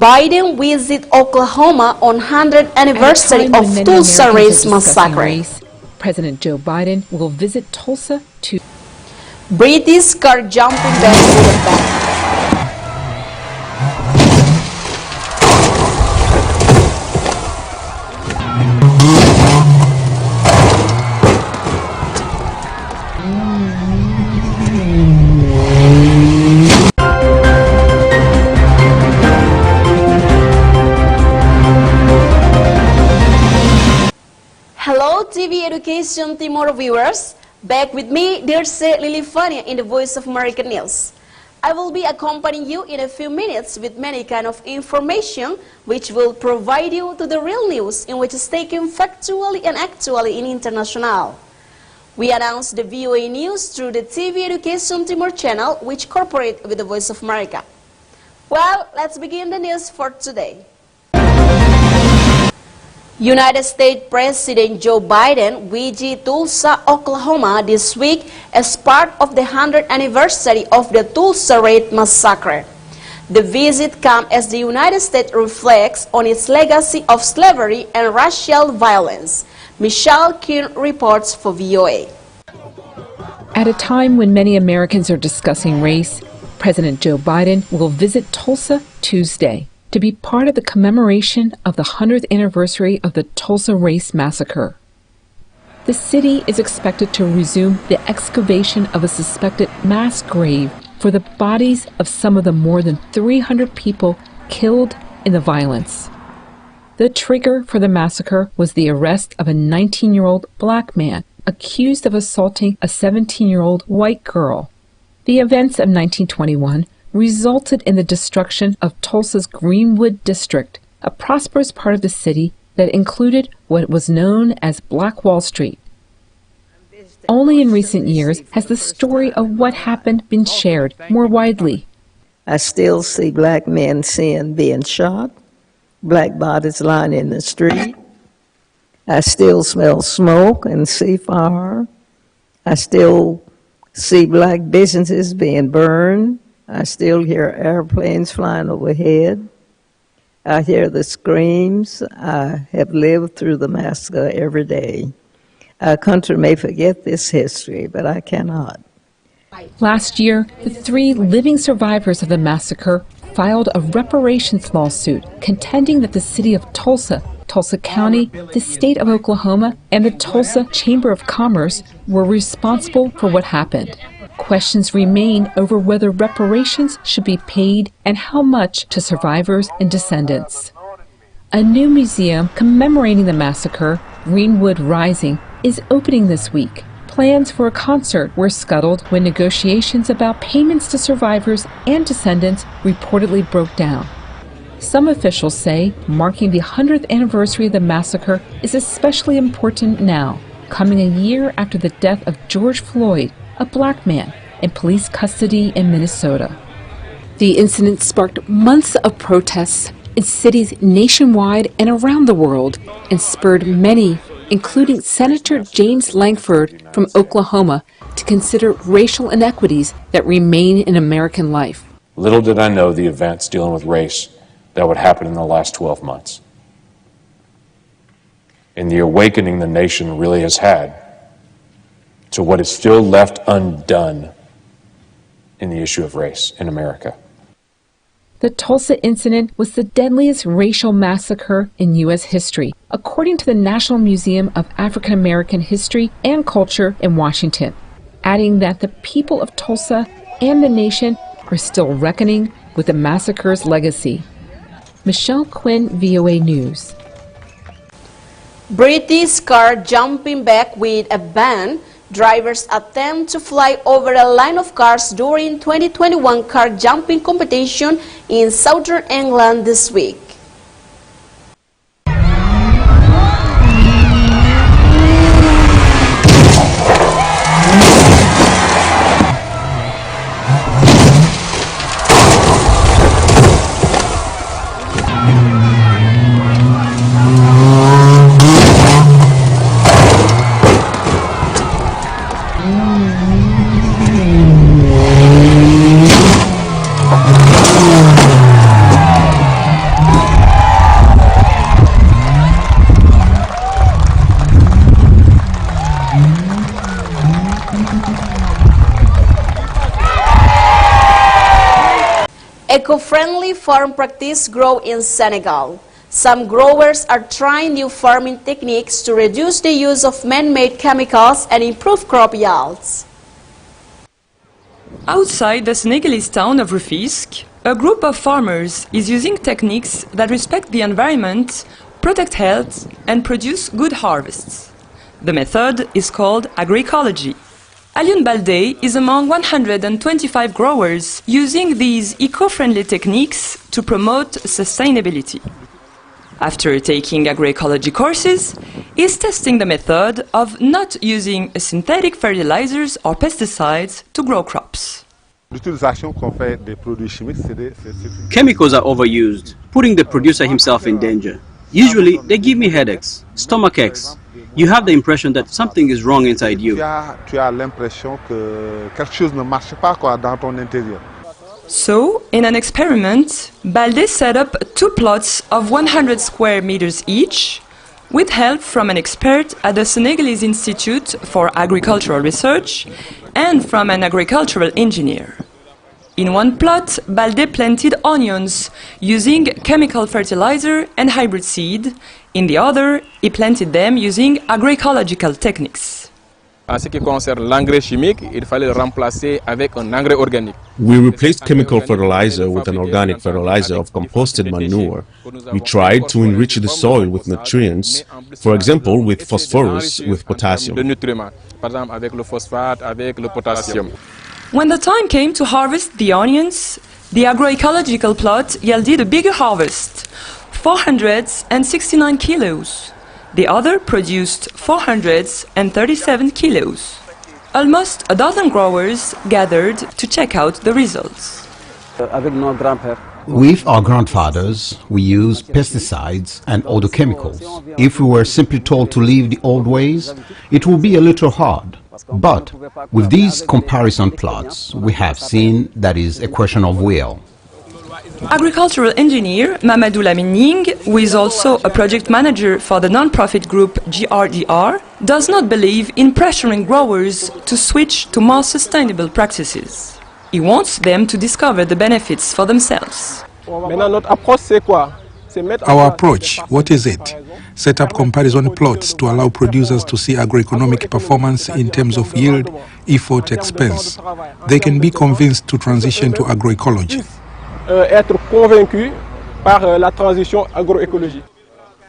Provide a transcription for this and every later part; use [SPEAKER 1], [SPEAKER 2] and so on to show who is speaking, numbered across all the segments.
[SPEAKER 1] Biden visits Oklahoma on 100th anniversary of Tulsa race massacre.
[SPEAKER 2] President Joe Biden will visit Tulsa to
[SPEAKER 1] British car jumping back with a bang. Hello TV Education Timor viewers, back with me, Dirce Lilifania in the Voice of American News. I will be accompanying you in a few minutes with many kind of information which will provide you to the real news in which is taken factually and actually in international. We announce the VOA news through the TV Education Timor channel which cooperate with the Voice of America. Well, let's begin the news for today. United States President Joe Biden visited Tulsa, Oklahoma this week as part of the 100th anniversary of the Tulsa race massacre. The visit comes as the United States reflects on its legacy of slavery and racial violence. Michelle Kuhn reports for VOA.
[SPEAKER 2] At a time when many Americans are discussing race, President Joe Biden will visit Tulsa Tuesday to be part of the commemoration of the 100th anniversary of the Tulsa Race Massacre. The city is expected to resume the excavation of a suspected mass grave for the bodies of some of the more than 300 people killed in the violence. The trigger for the massacre was the arrest of a 19-year-old black man accused of assaulting a 17-year-old white girl. The events of 1921 resulted in the destruction of Tulsa's Greenwood District, a prosperous part of the city that included what was known as Black Wall Street. Only in recent years has the story of what happened been shared more widely.
[SPEAKER 3] I still see black men being shot, black bodies lying in the street. I still smell smoke and see fire. I still see black businesses being burned. I still hear airplanes flying overhead. I hear the screams. I have lived through the massacre every day. Our country may forget this history, but I cannot.
[SPEAKER 2] Last year, the 3 living survivors of the massacre filed a reparations lawsuit contending that the city of Tulsa, Tulsa County, the state of Oklahoma, and the Tulsa Chamber of Commerce were responsible for what happened. Questions remain over whether reparations should be paid and how much to survivors and descendants. A new museum commemorating the massacre, Greenwood Rising, is opening this week. Plans for a concert were scuttled when negotiations about payments to survivors and descendants reportedly broke down. Some officials say marking the 100th anniversary of the massacre is especially important now, coming a year after the death of George Floyd, a black man, in police custody in Minnesota. The incident sparked months of protests in cities nationwide and around the world and spurred many, including Senator James Lankford from Oklahoma, to consider racial inequities that remain in American life.
[SPEAKER 4] Little did I know the events dealing with race that would happen in the last 12 months. And the awakening the nation really has had to what is still left undone in the issue of race in America.
[SPEAKER 2] The Tulsa incident was the deadliest racial massacre in U.S. history, according to the National Museum of African American History and Culture in Washington, adding that the people of Tulsa and the nation are still reckoning with the massacre's legacy. Michelle Quinn, VOA News.
[SPEAKER 1] British car jumping back with a bang. Drivers attempt to fly over a line of cars during 2021 car jumping competition in southern England this week. eco-friendly farm practice grow in Senegal. Some growers are trying new farming techniques to reduce the use of man-made chemicals and improve crop yields.
[SPEAKER 5] Outside the Senegalese town of Rufisque, a group of farmers is using techniques that respect the environment, protect health, and produce good harvests. The method is called agroecology. Hyoung-bae is among 125 growers using these eco-friendly techniques to promote sustainability. After taking agroecology courses, he is testing the method of not using synthetic fertilizers or pesticides to grow crops.
[SPEAKER 6] Chemicals are overused, putting the producer himself in danger. Usually, they give me headaches, stomach aches. You have the impression that something is wrong inside you.
[SPEAKER 5] So, in an experiment, Balde set up 2 plots of 100 square meters each, with help from an expert at the Senegalese Institute for Agricultural Research and from an agricultural engineer. In one plot, Balde planted onions using chemical fertilizer and hybrid seed. In the other, he planted them using agroecological techniques.
[SPEAKER 7] En ce qui concerne l'engrais chimique, il fallait le remplacer avec un engrais organique.
[SPEAKER 8] We replaced chemical fertilizer with an organic fertilizer of composted manure. We tried to enrich the soil with nutrients, for example, with phosphorus, with potassium.
[SPEAKER 7] Par exemple, avec le phosphate, avec le potassium.
[SPEAKER 5] When the time came to harvest the onions, the agroecological plot yielded a bigger harvest, 469 kilos. The other produced 437 kilos. Almost a dozen growers gathered to check out the results.
[SPEAKER 9] With our grandfathers, we use pesticides and other chemicals. If we were simply told to leave the old ways, it would be a little hard. But with these comparison plots, we have seen that is a question of will.
[SPEAKER 5] Agricultural engineer Mamadou Lamining, who is also a project manager for the non-profit group GRDR, does not believe in pressuring growers to switch to more sustainable practices. He wants them to discover the benefits for themselves.
[SPEAKER 10] Our approach, what is it? Set up comparison plots to allow producers to see agroeconomic performance in terms of yield, effort, expense. They can be convinced to transition to agroecology.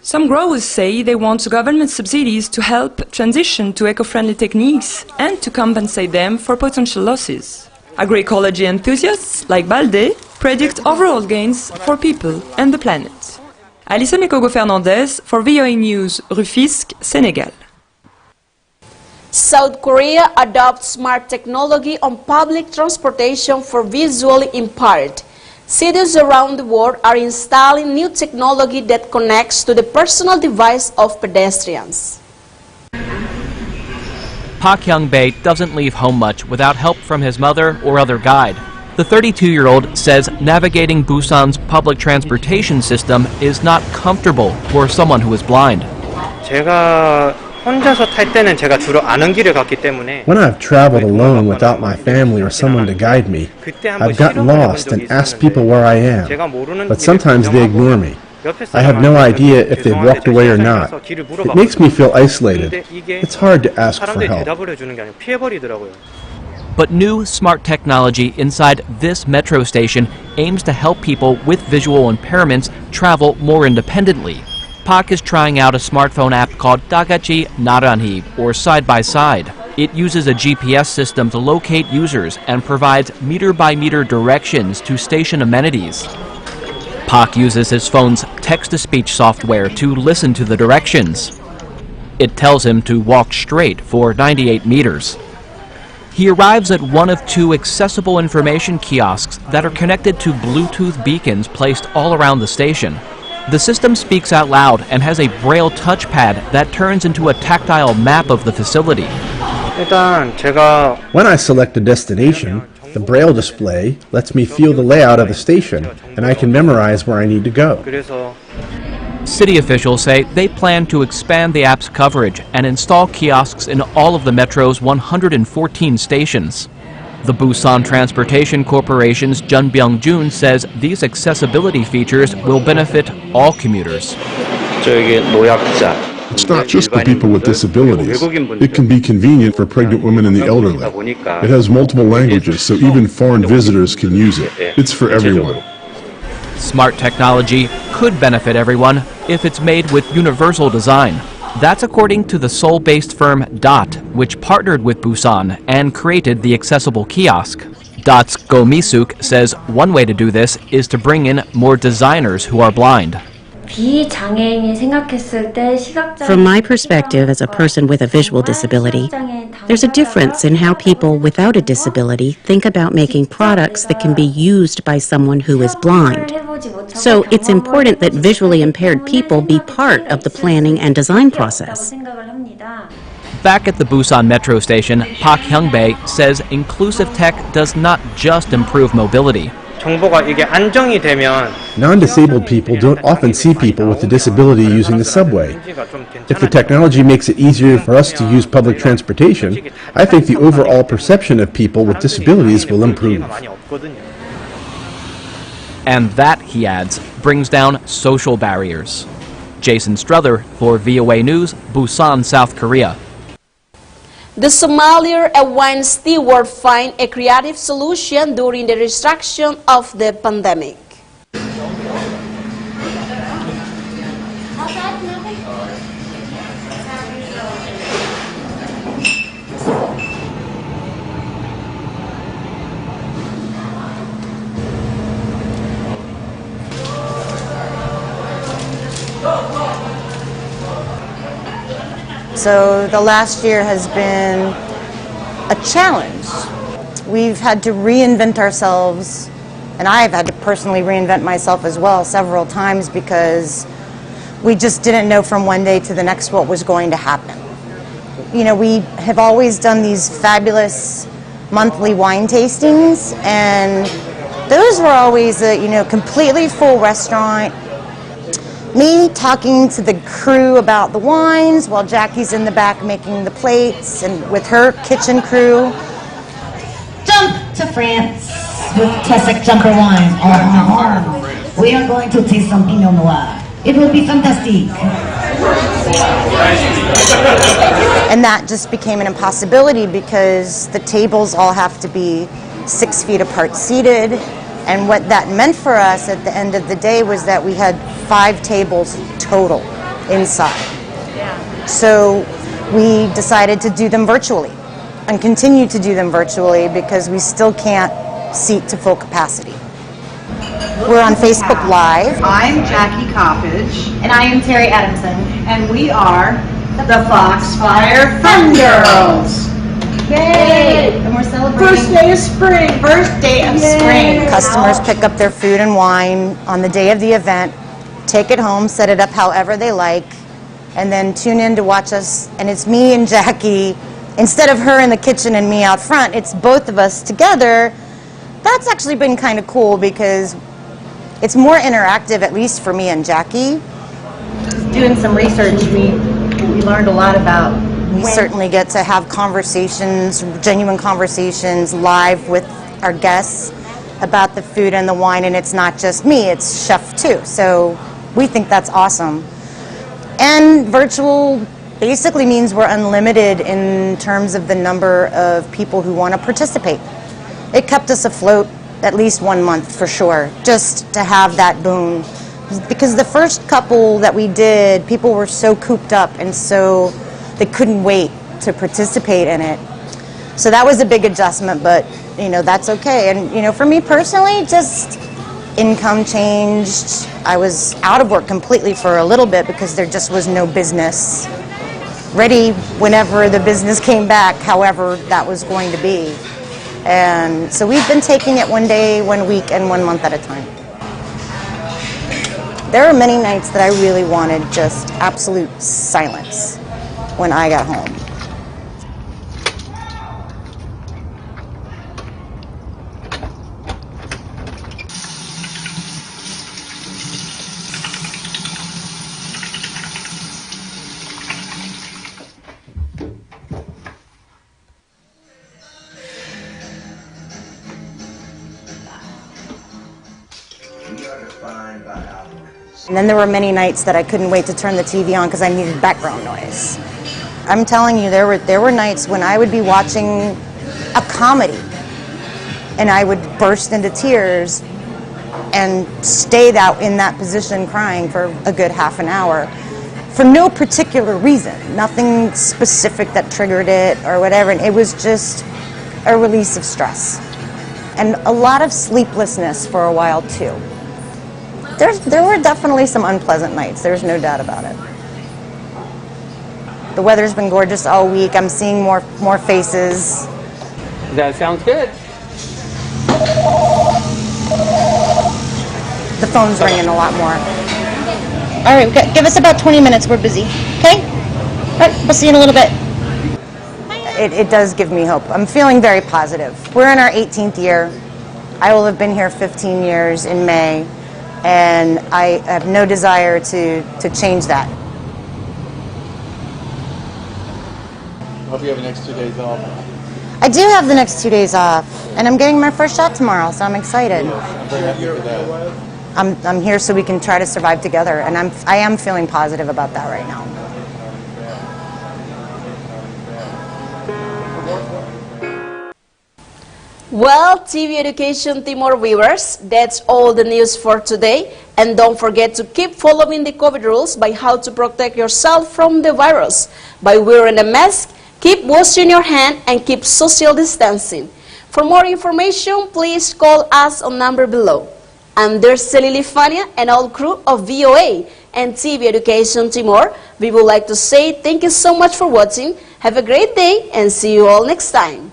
[SPEAKER 5] Some growers say they want government subsidies to help transition to eco-friendly techniques and to compensate them for potential losses. Agroecology enthusiasts like Balde predict overall gains for people and the planet. Alissa Mekogo-Fernandez for VOA News, Rufisque, Senegal.
[SPEAKER 1] South Korea adopts smart technology on public transportation for visually impaired. Cities around the world are installing new technology that connects to the personal device of pedestrians.
[SPEAKER 11] Park Hyoung-bae doesn't leave home much without help from his mother or other guide. The 32-year-old says navigating Busan's public transportation system is not comfortable for someone who is blind.
[SPEAKER 12] When I've traveled alone without my family or someone to guide me, I've gotten lost and asked people where I am, but sometimes they ignore me. I have no idea if they've walked away or not. It makes me feel isolated. It's hard to ask for help.
[SPEAKER 11] But new smart technology inside this metro station aims to help people with visual impairments travel more independently. Park is trying out a smartphone app called Dagachi Naranhi, or Side by Side. It uses a GPS system to locate users and provides meter-by-meter directions to station amenities. Park uses his phone's text-to-speech software to listen to the directions. It tells him to walk straight for 98 meters. He arrives at one of 2 accessible information kiosks that are connected to Bluetooth beacons placed all around the station. The system speaks out loud and has a braille touchpad that turns into a tactile map of the facility.
[SPEAKER 12] When I select a destination, the braille display lets me feel the layout of the station, and I can memorize where I need to go.
[SPEAKER 11] City officials say they plan to expand the app's coverage and install kiosks in all of the metro's 114 stations. The Busan Transportation Corporation's Jun Byung-jun says these accessibility features will benefit all commuters.
[SPEAKER 13] It's not just for people with disabilities. It can be convenient for pregnant women and the elderly. It has multiple languages, so even foreign visitors can use it. It's for everyone.
[SPEAKER 11] Smart technology could benefit everyone if it's made with universal design. That's according to the Seoul-based firm DOT, which partnered with Busan and created the accessible kiosk. DOT's Go Mi-suk says one way to do this is to bring in more designers who are blind.
[SPEAKER 14] From my perspective as a person with a visual disability, there's a difference in how people without a disability think about making products that can be used by someone who is blind. So it's important that visually impaired people be part of the planning and design process.
[SPEAKER 11] Back at the Busan metro station, Park Hyoung-bae says inclusive tech does not just improve mobility.
[SPEAKER 12] Non-disabled people don't often see people with a disability using the subway. If the technology makes it easier for us to use public transportation, I think the overall perception of people with disabilities will improve.
[SPEAKER 11] And that, he adds, brings down social barriers. Jason Struther for VOA News, Busan, South Korea.
[SPEAKER 1] The sommelier and wine steward find a creative solution during the restriction of the pandemic.
[SPEAKER 15] So the last year has been a challenge. We've had to reinvent ourselves, and I've had to personally reinvent myself as well several times because we just didn't know from one day to the next what was going to happen. You know, we have always done these fabulous monthly wine tastings, and those were always a, completely full restaurant. Me talking to the crew about the wines while Jackie's in the back making the plates and with her kitchen crew.
[SPEAKER 16] Jump to France with classic jumper wine. We are going to taste some Pinot Noir. It will be fantastic.
[SPEAKER 15] And that just became an impossibility because the tables all have to be 6 feet apart seated. And what that meant for us at the end of the day was that we had 5 tables total inside. So we decided to do them virtually and continue to do them virtually because we still can't seat to full capacity. We're on Facebook Live.
[SPEAKER 17] I'm Jackie Coppage.
[SPEAKER 16] And I am Terry Adamson.
[SPEAKER 17] And we are the Foxfire Fun Girls.
[SPEAKER 16] Yay! And we're celebrating
[SPEAKER 17] First day of spring. First day of spring.
[SPEAKER 15] Customers pick up their food and wine on the day of the event, take it home, set it up however they like, and then tune in to watch us. And it's me and Jackie. Instead of her in the kitchen and me out front, it's both of us together. That's actually been kind of cool because it's more interactive, at least for me and Jackie.
[SPEAKER 16] Doing some research, we learned a lot about.
[SPEAKER 15] We certainly get to have conversations, genuine conversations, live with our guests about the food and the wine, and it's not just me, it's chef too. So we think that's awesome. And virtual basically means we're unlimited in terms of the number of people who want to participate. It kept us afloat at least 1 month for sure, just to have that boom. Because the first couple that we did, people were so cooped up and so they couldn't wait to participate in it. So that was a big adjustment, but that's okay. And for me personally, just income changed. I was out of work completely for a little bit because there just was no business ready whenever the business came back, however that was going to be. And so we've been taking it 1 day, 1 week, and 1 month at a time. There are many nights that I really wanted just absolute silence when I got home. And then there were many nights that I couldn't wait to turn the TV on because I needed background noise. I'm telling you, there were nights when I would be watching a comedy and I would burst into tears and stay in that position crying for a good half an hour for no particular reason, nothing specific that triggered it or whatever. And it was just a release of stress and a lot of sleeplessness for a while too. There were definitely some unpleasant nights, there's no doubt about it. The weather's been gorgeous all week. I'm seeing more faces.
[SPEAKER 18] That sounds good.
[SPEAKER 15] The phone's ringing a lot more. All right, give us about 20 minutes. We're busy. Okay? All right, we'll see you in a little bit. It does give me hope. I'm feeling very positive. We're in our 18th year. I will have been here 15 years in May, and I have no desire to change that.
[SPEAKER 18] I hope you have the next 2 days off.
[SPEAKER 15] I do have the next 2 days off, and I'm getting my first shot tomorrow, so I'm excited.
[SPEAKER 18] I'm very happy for that.
[SPEAKER 15] I'm here so we can try to survive together, and I am feeling positive about that right now.
[SPEAKER 1] Well, TV Education Timor viewers, that's all the news for today. And don't forget to keep following the COVID rules by how to protect yourself from the virus. By wearing a mask, keep washing your hand, and keep social distancing. For more information, please call us on number below. I'm Lily Fania and all crew of VOA and TV Education Timor. We would like to say thank you so much for watching. Have a great day and see you all next time.